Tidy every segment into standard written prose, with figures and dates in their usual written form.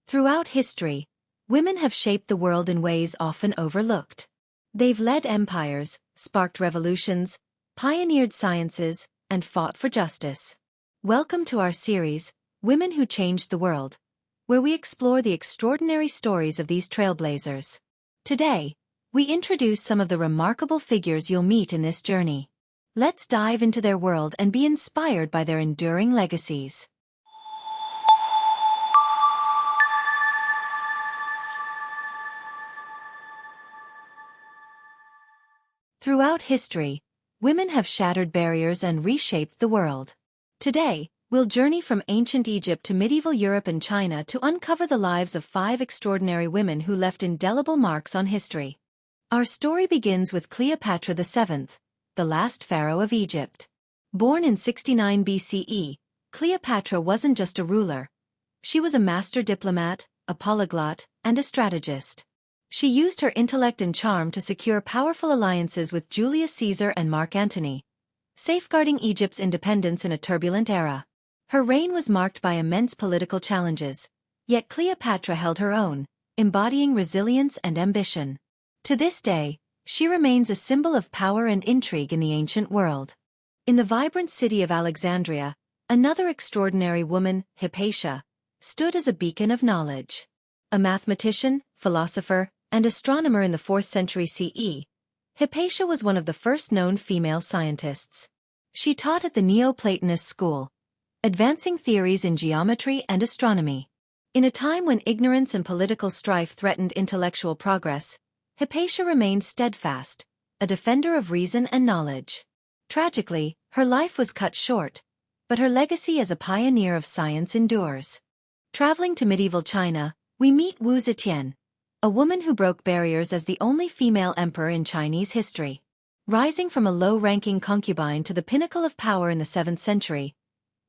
Throughout history, women have shaped the world in ways often overlooked. They've led empires, sparked revolutions, pioneered sciences, and fought for justice. Welcome to our series, Women Who Changed the World, where we explore the extraordinary stories of these trailblazers. Today, we introduce some of the remarkable figures you'll meet in this journey. Let's dive into their world and be inspired by their enduring legacies. Throughout history, women have shattered barriers and reshaped the world. Today, we'll journey from ancient Egypt to medieval Europe and China to uncover the lives of 5 extraordinary women who left indelible marks on history. Our story begins with Cleopatra VII, the last pharaoh of Egypt. Born in 69 BCE, Cleopatra wasn't just a ruler. She was a master diplomat, a polyglot, and a strategist. She used her intellect and charm to secure powerful alliances with Julius Caesar and Mark Antony, safeguarding Egypt's independence in a turbulent era. Her reign was marked by immense political challenges, yet Cleopatra held her own, embodying resilience and ambition. To this day, she remains a symbol of power and intrigue in the ancient world. In the vibrant city of Alexandria, another extraordinary woman, Hypatia, stood as a beacon of knowledge. A mathematician, philosopher, and astronomer in the 4th century CE, Hypatia was one of the first known female scientists. She taught at the Neoplatonist school, advancing theories in geometry and astronomy. In a time when ignorance and political strife threatened intellectual progress, Hypatia remained steadfast, a defender of reason and knowledge. Tragically, her life was cut short, but her legacy as a pioneer of science endures. Traveling to medieval China, we meet Wu Zetian, a woman who broke barriers as the only female emperor in Chinese history. Rising from a low-ranking concubine to the pinnacle of power in the 7th century,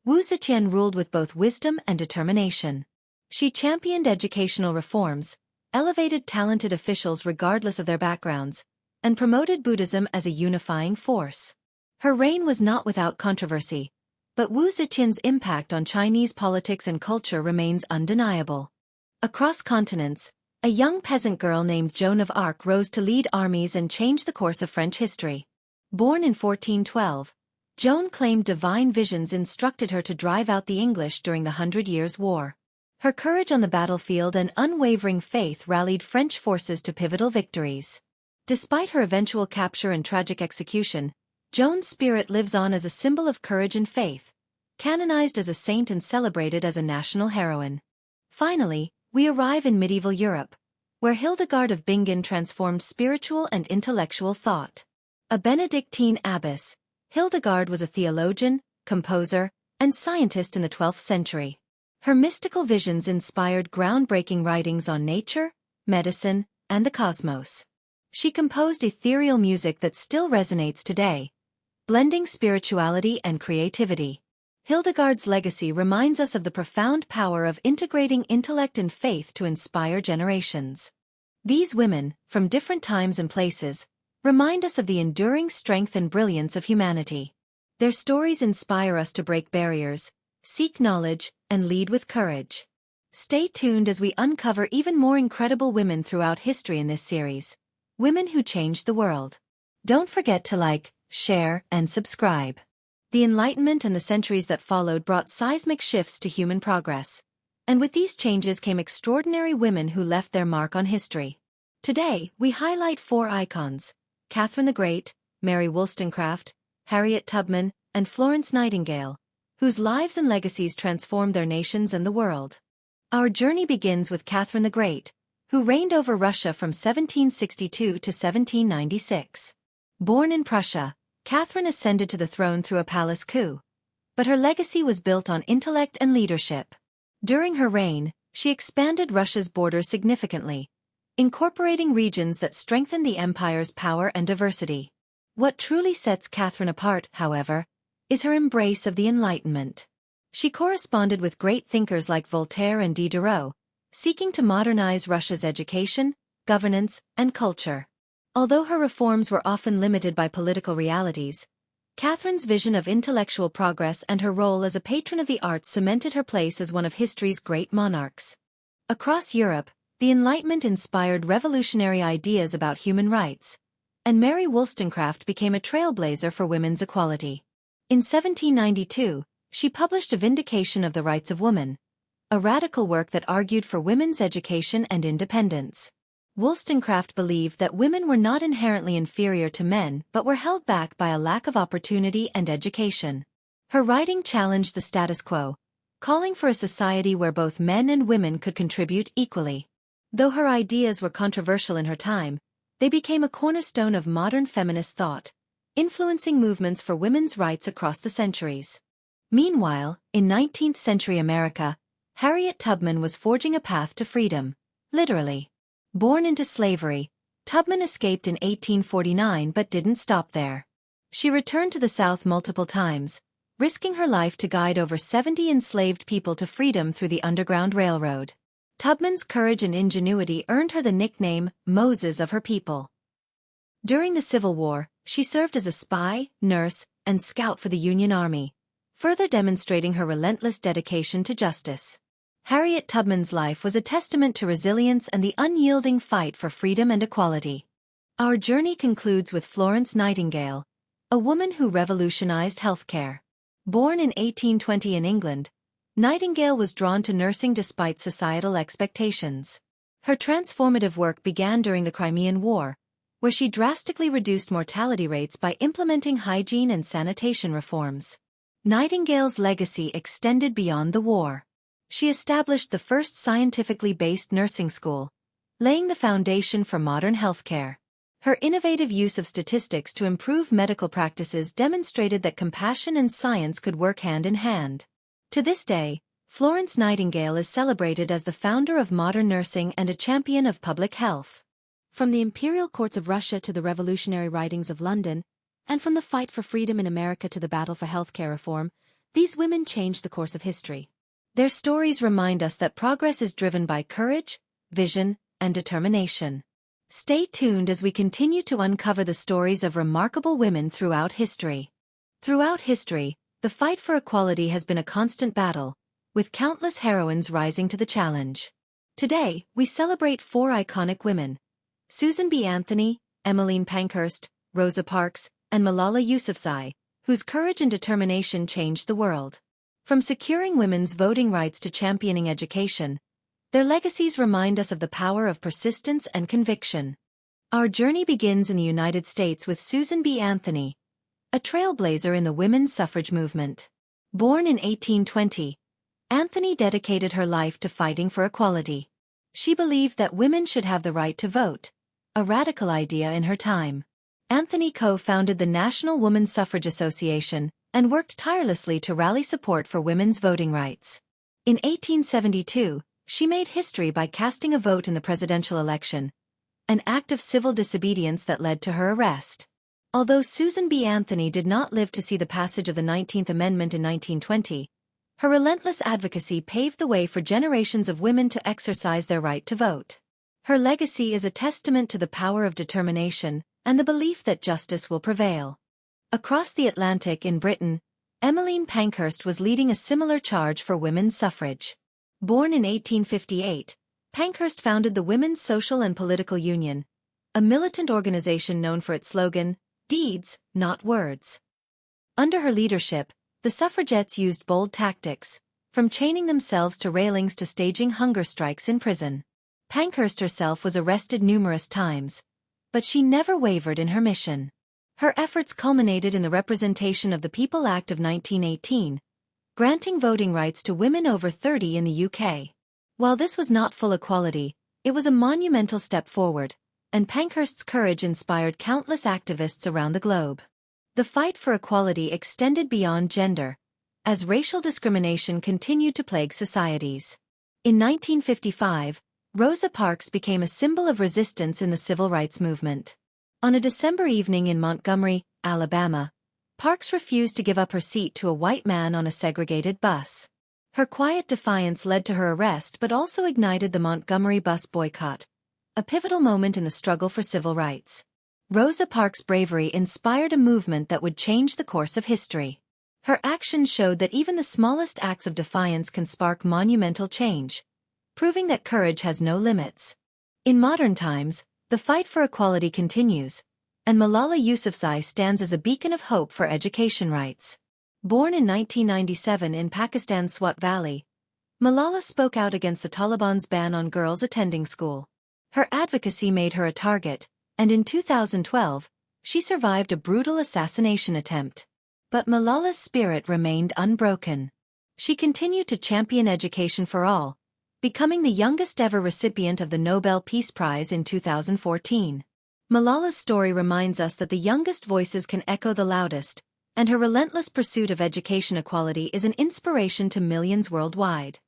Wu Zetian ruled with both wisdom and determination. She championed educational reforms, elevated talented officials regardless of their backgrounds, and promoted Buddhism as a unifying force. Her reign was not without controversy, but Wu Zetian's impact on Chinese politics and culture remains undeniable. Across continents, a young peasant girl named Joan of Arc rose to lead armies and change the course of French history. Born in 1412, Joan claimed divine visions instructed her to drive out the English during the 100 Years' War. Her courage on the battlefield and unwavering faith rallied French forces to pivotal victories. Despite her eventual capture and tragic execution, Joan's spirit lives on as a symbol of courage and faith, canonized as a saint and celebrated as a national heroine. Finally, we arrive in medieval Europe, where Hildegard of Bingen transformed spiritual and intellectual thought. A Benedictine abbess, Hildegard was a theologian, composer, and scientist in the 12th century. Her mystical visions inspired groundbreaking writings on nature, medicine, and the cosmos. She composed ethereal music that still resonates today, blending spirituality and creativity. Hildegard's legacy reminds us of the profound power of integrating intellect and faith to inspire generations. These women, from different times and places, remind us of the enduring strength and brilliance of humanity. Their stories inspire us to break barriers, seek knowledge, and lead with courage. Stay tuned as we uncover even more incredible women throughout history in this series, Women Who Changed the World. Don't forget to like, share, and subscribe. The Enlightenment and the centuries that followed brought seismic shifts to human progress, and with these changes came extraordinary women who left their mark on history. Today, we highlight 4 icons: Catherine the Great, Mary Wollstonecraft, Harriet Tubman, and Florence Nightingale, whose lives and legacies transformed their nations and the world. Our journey begins with Catherine the Great, who reigned over Russia from 1762 to 1796. Born in Prussia, Catherine ascended to the throne through a palace coup, but her legacy was built on intellect and leadership. During her reign, she expanded Russia's borders significantly, incorporating regions that strengthened the empire's power and diversity. What truly sets Catherine apart, however, is her embrace of the Enlightenment. She corresponded with great thinkers like Voltaire and Diderot, seeking to modernize Russia's education, governance, and culture. Although her reforms were often limited by political realities, Catherine's vision of intellectual progress and her role as a patron of the arts cemented her place as one of history's great monarchs. Across Europe, the Enlightenment inspired revolutionary ideas about human rights, and Mary Wollstonecraft became a trailblazer for women's equality. In 1792, she published A Vindication of the Rights of Woman, a radical work that argued for women's education and independence. Wollstonecraft believed that women were not inherently inferior to men but were held back by a lack of opportunity and education. Her writing challenged the status quo, calling for a society where both men and women could contribute equally. Though her ideas were controversial in her time, they became a cornerstone of modern feminist thought, influencing movements for women's rights across the centuries. Meanwhile, in 19th-century America, Harriet Tubman was forging a path to freedom, literally. Born into slavery, Tubman escaped in 1849 but didn't stop there. She returned to the South multiple times, risking her life to guide over 70 enslaved people to freedom through the Underground Railroad. Tubman's courage and ingenuity earned her the nickname Moses of her people. During the Civil War, she served as a spy, nurse, and scout for the Union Army, further demonstrating her relentless dedication to justice. Harriet Tubman's life was a testament to resilience and the unyielding fight for freedom and equality. Our journey concludes with Florence Nightingale, a woman who revolutionized healthcare. Born in 1820 in England, Nightingale was drawn to nursing despite societal expectations. Her transformative work began during the Crimean War, where she drastically reduced mortality rates by implementing hygiene and sanitation reforms. Nightingale's legacy extended beyond the war. She established the first scientifically based nursing school, laying the foundation for modern healthcare. Her innovative use of statistics to improve medical practices demonstrated that compassion and science could work hand in hand. To this day, Florence Nightingale is celebrated as the founder of modern nursing and a champion of public health. From the imperial courts of Russia to the revolutionary writings of London, and from the fight for freedom in America to the battle for healthcare reform, these women changed the course of history. Their stories remind us that progress is driven by courage, vision, and determination. Stay tuned as we continue to uncover the stories of remarkable women throughout history. Throughout history, the fight for equality has been a constant battle, with countless heroines rising to the challenge. Today, we celebrate four iconic women: Susan B. Anthony, Emmeline Pankhurst, Rosa Parks, and Malala Yousafzai, whose courage and determination changed the world. From securing women's voting rights to championing education, their legacies remind us of the power of persistence and conviction. Our journey begins in the United States with Susan B. Anthony, a trailblazer in the women's suffrage movement. Born in 1820, Anthony dedicated her life to fighting for equality. She believed that women should have the right to vote, a radical idea in her time. Anthony co-founded the National Woman Suffrage Association and worked tirelessly to rally support for women's voting rights. In 1872, she made history by casting a vote in the presidential election, an act of civil disobedience that led to her arrest. Although Susan B. Anthony did not live to see the passage of the 19th Amendment in 1920, her relentless advocacy paved the way for generations of women to exercise their right to vote. Her legacy is a testament to the power of determination and the belief that justice will prevail. Across the Atlantic in Britain, Emmeline Pankhurst was leading a similar charge for women's suffrage. Born in 1858, Pankhurst founded the Women's Social and Political Union, a militant organization known for its slogan, "Deeds, not words." Under her leadership, the suffragettes used bold tactics, from chaining themselves to railings to staging hunger strikes in prison. Pankhurst herself was arrested numerous times, but she never wavered in her mission. Her efforts culminated in the Representation of the People Act of 1918, granting voting rights to women over 30 in the UK. While this was not full equality, it was a monumental step forward, and Pankhurst's courage inspired countless activists around the globe. The fight for equality extended beyond gender, as racial discrimination continued to plague societies. In 1955, Rosa Parks became a symbol of resistance in the civil rights movement. On a December evening in Montgomery, Alabama, Parks refused to give up her seat to a white man on a segregated bus. Her quiet defiance led to her arrest but also ignited the Montgomery bus boycott, a pivotal moment in the struggle for civil rights. Rosa Parks' bravery inspired a movement that would change the course of history. Her actions showed that even the smallest acts of defiance can spark monumental change, proving that courage has no limits. In modern times, the fight for equality continues, and Malala Yousafzai stands as a beacon of hope for education rights. Born in 1997 in Pakistan's Swat Valley, Malala spoke out against the Taliban's ban on girls attending school. Her advocacy made her a target, and in 2012, she survived a brutal assassination attempt. But Malala's spirit remained unbroken. She continued to champion education for all, becoming the youngest ever recipient of the Nobel Peace Prize in 2014. Malala's story reminds us that the youngest voices can echo the loudest, and her relentless pursuit of education equality is an inspiration to millions worldwide.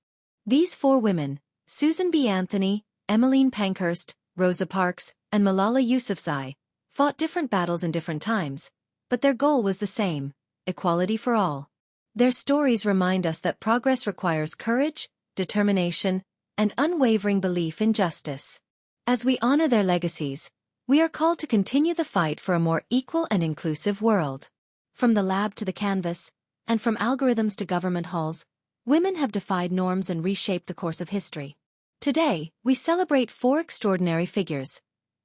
These four women, Susan B. Anthony, Emmeline Pankhurst, Rosa Parks, and Malala Yousafzai, fought different battles in different times, but their goal was the same: equality for all. Their stories remind us that progress requires courage, determination, and unwavering belief in justice. As we honor their legacies, we are called to continue the fight for a more equal and inclusive world. From the lab to the canvas, and from algorithms to government halls, women have defied norms and reshaped the course of history. Today, we celebrate four extraordinary figures: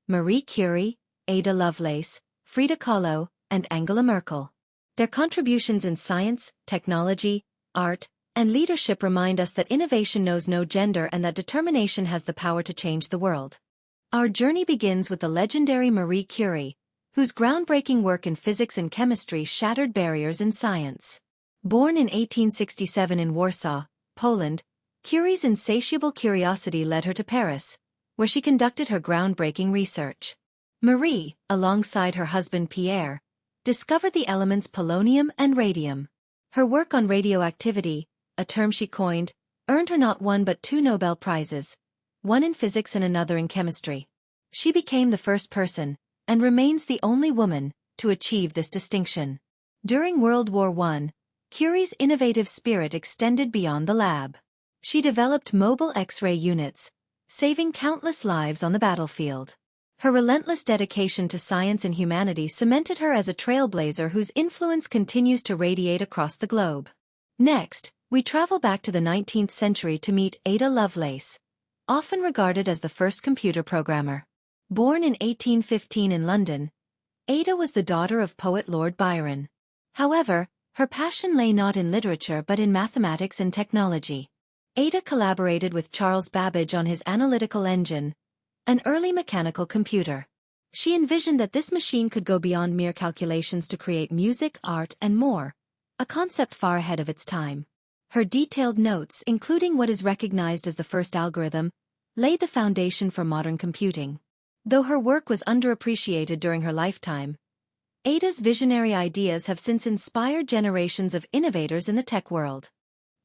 Marie Curie, Ada Lovelace, Frida Kahlo, and Angela Merkel. Their contributions in science, technology, art, and leadership remind us that innovation knows no gender and that determination has the power to change the world. Our journey begins with the legendary Marie Curie, whose groundbreaking work in physics and chemistry shattered barriers in science. Born in 1867 in Warsaw, Poland, Curie's insatiable curiosity led her to Paris, where she conducted her groundbreaking research. Marie, alongside her husband Pierre, discovered the elements polonium and radium. Her work on radioactivity, a term she coined, earned her not one but two Nobel Prizes, one in physics and another in chemistry. She became the first person, and remains the only woman, to achieve this distinction. During World War I, Curie's innovative spirit extended beyond the lab. She developed mobile X-ray units, saving countless lives on the battlefield. Her relentless dedication to science and humanity cemented her as a trailblazer whose influence continues to radiate across the globe. Next, we travel back to the 19th century to meet Ada Lovelace, often regarded as the first computer programmer. Born in 1815 in London, Ada was the daughter of poet Lord Byron. However, her passion lay not in literature but in mathematics and technology. Ada collaborated with Charles Babbage on his analytical engine, an early mechanical computer. She envisioned that this machine could go beyond mere calculations to create music, art, and more, a concept far ahead of its time. Her detailed notes, including what is recognized as the first algorithm, laid the foundation for modern computing. Though her work was underappreciated during her lifetime, Ada's visionary ideas have since inspired generations of innovators in the tech world.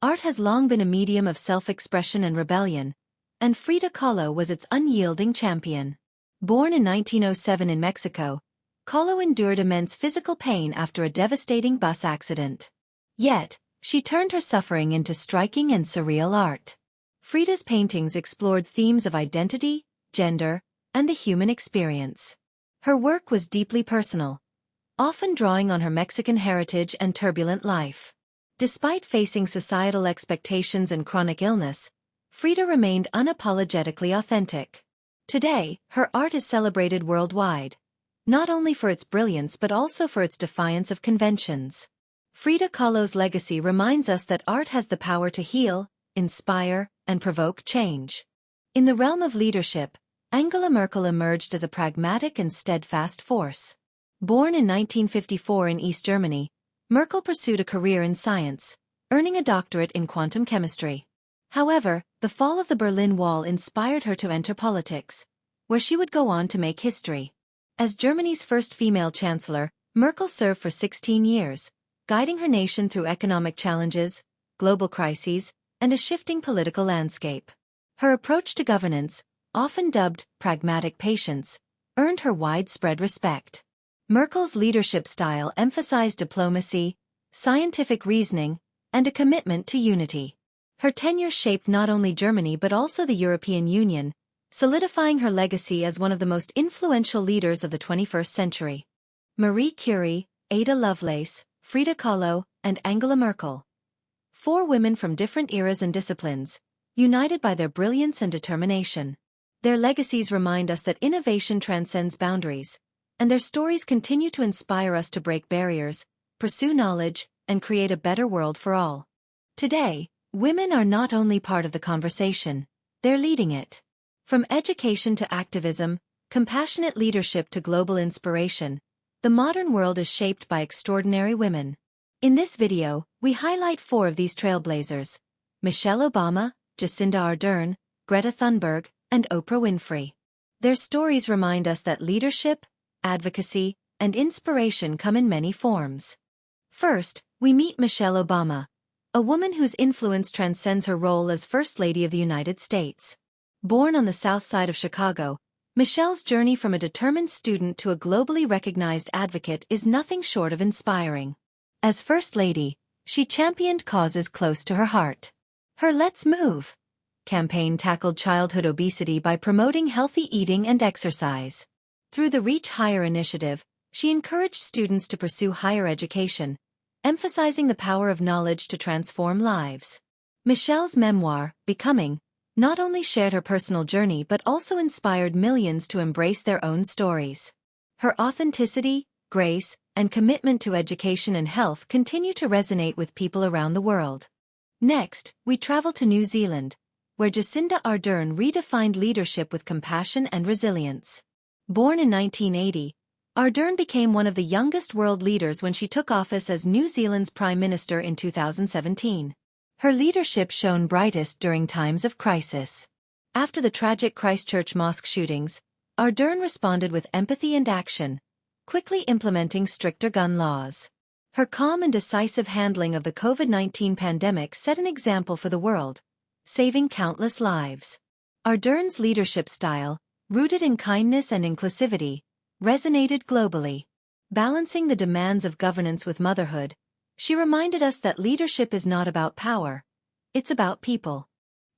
Art has long been a medium of self-expression and rebellion, and Frida Kahlo was its unyielding champion. Born in 1907 in Mexico, Kahlo endured immense physical pain after a devastating bus accident. Yet, she turned her suffering into striking and surreal art. Frida's paintings explored themes of identity, gender, and the human experience. Her work was deeply personal, often drawing on her Mexican heritage and turbulent life. Despite facing societal expectations and chronic illness, Frida remained unapologetically authentic. Today, her art is celebrated worldwide, not only for its brilliance but also for its defiance of conventions. Frida Kahlo's legacy reminds us that art has the power to heal, inspire, and provoke change. In the realm of leadership, Angela Merkel emerged as a pragmatic and steadfast force. Born in 1954 in East Germany, Merkel pursued a career in science, earning a doctorate in quantum chemistry. However, the fall of the Berlin Wall inspired her to enter politics, where she would go on to make history. As Germany's first female chancellor, Merkel served for 16 years, guiding her nation through economic challenges, global crises, and a shifting political landscape. Her approach to governance, often dubbed pragmatic patience, earned her widespread respect. Merkel's leadership style emphasized diplomacy, scientific reasoning, and a commitment to unity. Her tenure shaped not only Germany but also the European Union, solidifying her legacy as one of the most influential leaders of the 21st century. Marie Curie, Ada Lovelace, Frida Kahlo, and Angela Merkel. Four women from different eras and disciplines, united by their brilliance and determination. Their legacies remind us that innovation transcends boundaries, and their stories continue to inspire us to break barriers, pursue knowledge, and create a better world for all. Today, women are not only part of the conversation, they're leading it. From education to activism, compassionate leadership to global inspiration, the modern world is shaped by extraordinary women. In this video, we highlight 4 of these trailblazers: Michelle Obama, Jacinda Ardern, Greta Thunberg, and Oprah Winfrey. Their stories remind us that leadership, advocacy, and inspiration come in many forms. First, we meet Michelle Obama, a woman whose influence transcends her role as First Lady of the United States. Born on the South Side of Chicago, Michelle's journey from a determined student to a globally recognized advocate is nothing short of inspiring. As First Lady, she championed causes close to her heart. Her Let's Move campaign tackled childhood obesity by promoting healthy eating and exercise. Through the Reach Higher initiative, she encouraged students to pursue higher education, emphasizing the power of knowledge to transform lives. Michelle's memoir, Becoming, not only shared her personal journey but also inspired millions to embrace their own stories. Her authenticity, grace, and commitment to education and health continue to resonate with people around the world. Next, we travel to New Zealand, where Jacinda Ardern redefined leadership with compassion and resilience. Born in 1980, Ardern became one of the youngest world leaders when she took office as New Zealand's Prime Minister in 2017. Her leadership shone brightest during times of crisis. After the tragic Christchurch mosque shootings, Ardern responded with empathy and action, quickly implementing stricter gun laws. Her calm and decisive handling of the COVID-19 pandemic set an example for the world, saving countless lives. Ardern's leadership style, rooted in kindness and inclusivity, resonated globally. Balancing the demands of governance with motherhood, she reminded us that leadership is not about power, it's about people.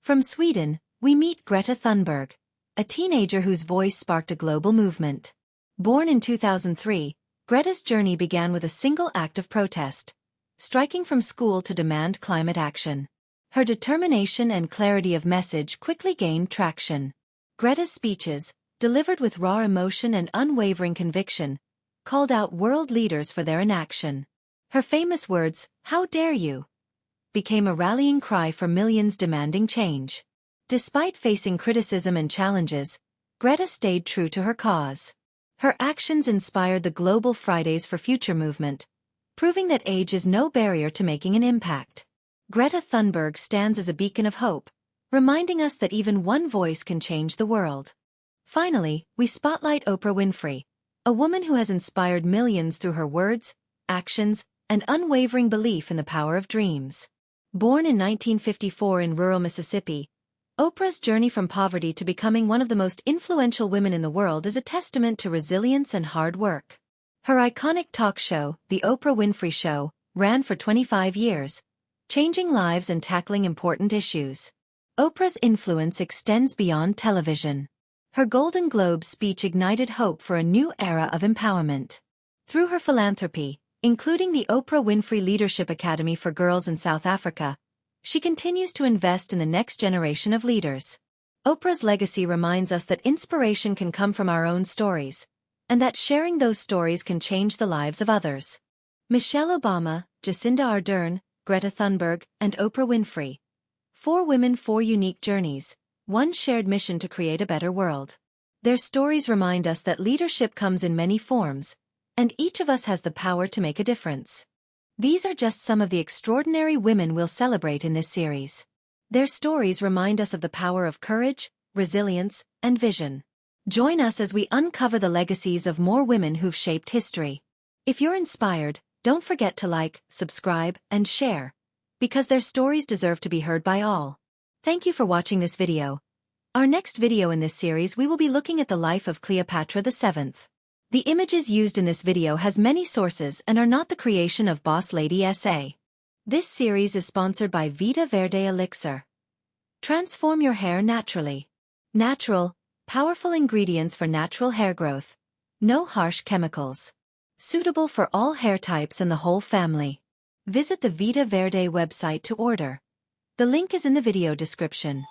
From Sweden, we meet Greta Thunberg, a teenager whose voice sparked a global movement. Born in 2003, Greta's journey began with a single act of protest, striking from school to demand climate action. Her determination and clarity of message quickly gained traction. Greta's speeches, delivered with raw emotion and unwavering conviction, called out world leaders for their inaction. Her famous words, "How dare you?" became a rallying cry for millions demanding change. Despite facing criticism and challenges, Greta stayed true to her cause. Her actions inspired the global Fridays for Future movement, proving that age is no barrier to making an impact. Greta Thunberg stands as a beacon of hope, reminding us that even one voice can change the world. Finally, we spotlight Oprah Winfrey, a woman who has inspired millions through her words, actions, and unwavering belief in the power of dreams. Born in 1954 in rural Mississippi, Oprah's journey from poverty to becoming one of the most influential women in the world is a testament to resilience and hard work. Her iconic talk show, The Oprah Winfrey Show, ran for 25 years, changing lives and tackling important issues. Oprah's influence extends beyond television. Her Golden Globe speech ignited hope for a new era of empowerment. Through her philanthropy, including the Oprah Winfrey Leadership Academy for Girls in South Africa, she continues to invest in the next generation of leaders. Oprah's legacy reminds us that inspiration can come from our own stories, and that sharing those stories can change the lives of others. Michelle Obama, Jacinda Ardern, Greta Thunberg, and Oprah Winfrey. 4 women, 4 unique journeys, one shared mission to create a better world. Their stories remind us that leadership comes in many forms, and each of us has the power to make a difference. These are just some of the extraordinary women we'll celebrate in this series. Their stories remind us of the power of courage, resilience, and vision. Join us as we uncover the legacies of more women who've shaped history. If you're inspired, don't forget to like, subscribe, and share, because their stories deserve to be heard by all. Thank you for watching this video. Our next video in this series we will be looking at the life of Cleopatra VII. The images used in this video has many sources and are not the creation of Boss Lady SA. This series is sponsored by Vita Verde Elixir. Transform your hair naturally. Natural, powerful ingredients for natural hair growth. No harsh chemicals. Suitable for all hair types and the whole family. Visit the Vita Verde website to order. The link is in the video description.